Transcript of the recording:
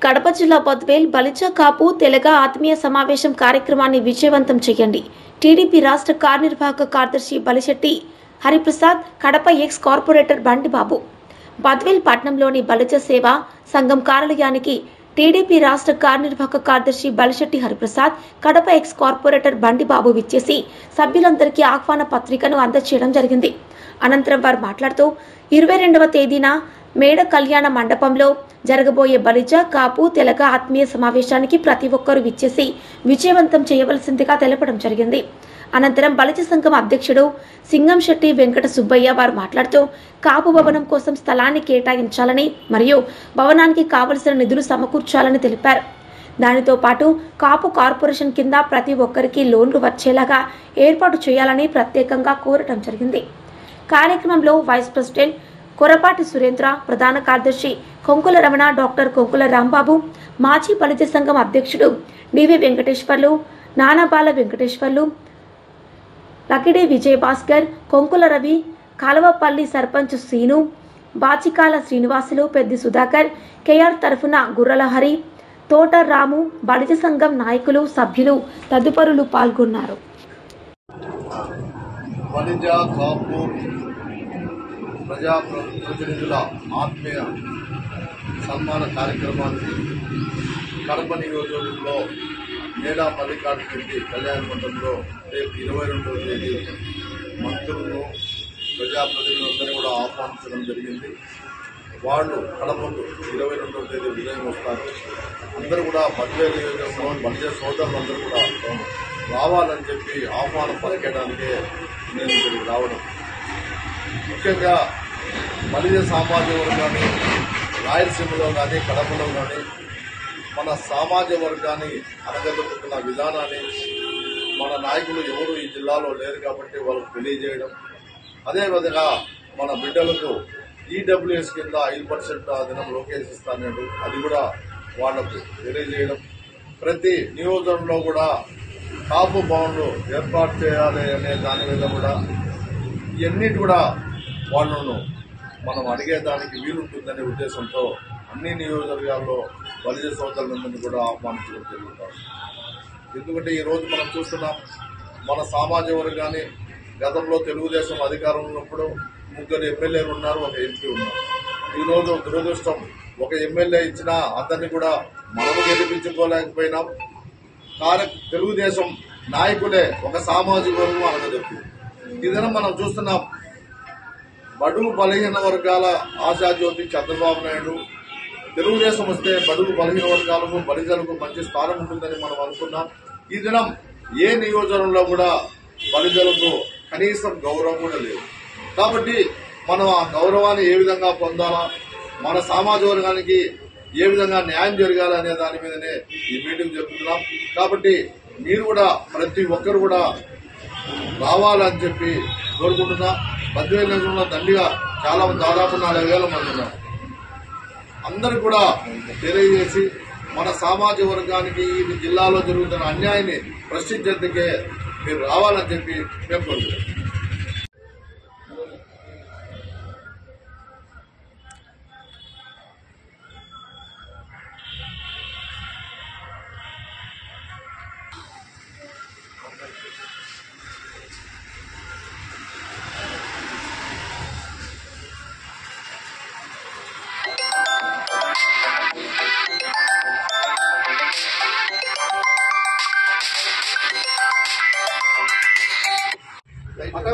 కడప జిల్లా బద్వేల్ బలిజ కాపు తెలగ ఆత్మీయ సమావేశం కార్యక్రమాన్ని విజయవంతం చేయండి. టీడీపీ రాష్ట్ర కార్యనిర్వాహక కార్యదర్శి బలిశెట్టి హరిప్రసాద్, కడప ఎక్స్ కార్పొరేటర్ బండిబాబు. బద్వేల్ పట్టణంలోని బలిజ సేవా సంఘం కార్యాలయానికి టీడీపీ రాష్ట్ర కార్యనిర్వాహక కార్యదర్శి బలిశెట్టి హరిప్రసాద్, కడప ఎక్స్ కార్పొరేటర్ బండిబాబు విచ్చేసి సభ్యులందరికీ ఆహ్వాన పత్రికను అందజేయడం జరిగింది. అనంతరం వారు మాట్లాడుతూ 22వ తేదీన మేడ కళ్యాణ మండపంలో జరగబోయే బలిజ కాపు తెలగ ఆత్మీయ సమావేశానికి ప్రతి ఒక్కరూ విచ్చేసి విజయవంతం చేయవలసిందిగా తెలపడం జరిగింది. అనంతరం బలిజ సంఘం అధ్యక్షుడు సింగంశెట్టి వెంకట సుబ్బయ్య వారు మాట్లాడుతూ కాపు భవనం కోసం స్థలాన్ని కేటాయించాలని మరియు భవనానికి కావలసిన నిధులు సమకూర్చాలని తెలిపారు. దానితో పాటు కాపు కార్పొరేషన్ కింద ప్రతి ఒక్కరికి లోన్లు వచ్చేలాగా ఏర్పాటు చేయాలని ప్రత్యేకంగా కోరటం జరిగింది. కార్యక్రమంలో వైస్ ప్రెసిడెంట్ కొరపాటి సురేంద్ర, ప్రధాన కార్యదర్శి కొంకుల రమణ, డాక్టర్ కొంకుల రాంబాబు, మాజీ బలిజ సంఘం అధ్యక్షుడు డివి వెంకటేశ్వర్లు, నానాబాల వెంకటేశ్వర్లు, లకిడి విజయభాస్కర్, కొంకుల రవి, కాలవపల్లి సర్పంచ్ శ్రీను, బాచికాల శ్రీనివాసులు, పెద్ది సుధాకర్, కేఆర్ తరఫున గుర్రల హరి, తోట రాము, బలిజ సంఘం నాయకులు, సభ్యులు తదుపరులు పాల్గొన్నారు. ప్రజాప్రతినిధుల ఆత్మీయ సన్మాన కార్యక్రమానికి కడప నియోజకవర్గంలో మేడా మల్లికార్జున రెడ్డి కళ్యాణ మండపంలో రేపు 22వ తేదీ మంత్రులను ప్రజాప్రతినిధులందరినీ కూడా ఆహ్వానించడం జరిగింది. వాళ్ళు కడపకు 22వ తేదీ ఉదయం వస్తారు. అందరూ కూడా బద్వేల్ నియోజకవర్గంలో బలిజ సోదరులందరూ కూడా రావాలని చెప్పి ఆహ్వానం పలికేయడానికే నేను ఇక్కడికి రావడం. ముఖ్యంగా బలిజ సామాజిక వర్గాన్ని రాయలసీమలో కానీ కడపలో కానీ మన సామాజిక వర్గాన్ని అనగదొక్కుతున్న విధానాన్ని మన నాయకులు ఎవరు ఈ జిల్లాలో లేరు కాబట్టి వాళ్ళకు తెలియజేయడం, అదేవిధంగా మన బిడ్డలకు ఈడబ్ల్యూఎస్ కింద 5% దినం లోకేష్ ఇస్తాడు, అది కూడా వాళ్లకు తెలియజేయడం, ప్రతి నియోజకవర్గంలో కూడా కాపు భవన్లు ఏర్పాటు చేయాలి అనే దాని మీద కూడా ఇవన్నిటి కూడా వాళ్ళను మనం అడిగేదానికి వీలుంటుందనే ఉద్దేశంతో అన్ని నియోజకవర్గాల్లో బలిజ సోదరులందరినీ కూడా ఆహ్వానించడం జరుగుతాం. ఎందుకంటే ఈరోజు మనం చూస్తున్నాం, మన సామాజిక వర్గాన్ని గతంలో తెలుగుదేశం అధికారంలో ఉన్నప్పుడు 3 ఎమ్మెల్యేలు ఉన్నారు, 1 ఎంపీ ఉన్నారు. ఈరోజు దురదృష్టం, 1 ఎమ్మెల్యే ఇచ్చినా అతన్ని కూడా మనము గెలిపించుకోలేకపోయినాం. తెలుగుదేశం నాయకులే ఒక సామాజిక వర్గం అనగదొక్కింది. ఇదైనా మనం చూస్తున్నాం. బడుగు బలహీన వర్గాల ఆశాజ్యోతి చంద్రబాబు నాయుడు, తెలుగుదేశం వస్తే బడుగు బలహీన వర్గాలకు బలిజలకు మంచి స్థానం ఉంటుందని మనం అనుకున్నాం. ఈ దినం ఏ నియోజకవర్గంలో కూడా బలిజలకు కనీసం గౌరవం కూడా లేదు. కాబట్టి మనం ఆ గౌరవాన్ని ఏ విధంగా పొందాలా, మన సామాజిక వర్గానికి ఏ విధంగా న్యాయం జరగాలి అనే దాని మీదనే ఈ మీటింగ్ జరుపుతున్నాం. కాబట్టి మీరు కూడా ప్రతి ఒక్కరు కూడా రావాలని చెప్పి కోరుకుంటున్నా. బద్వేల్ నియోజకవర్గంలో దండిగా చాలా దాదాపు 4,000 మంది ఉన్నారు. అందరూ కూడా తెలియజేసి మన సామాజిక వర్గానికి ఈ జిల్లాలో జరుగుతున్న అన్యాయాన్ని ప్రశ్నించేందుకే మీరు రావాలని చెప్పి మేము కోరుకుంటున్నాం. Apa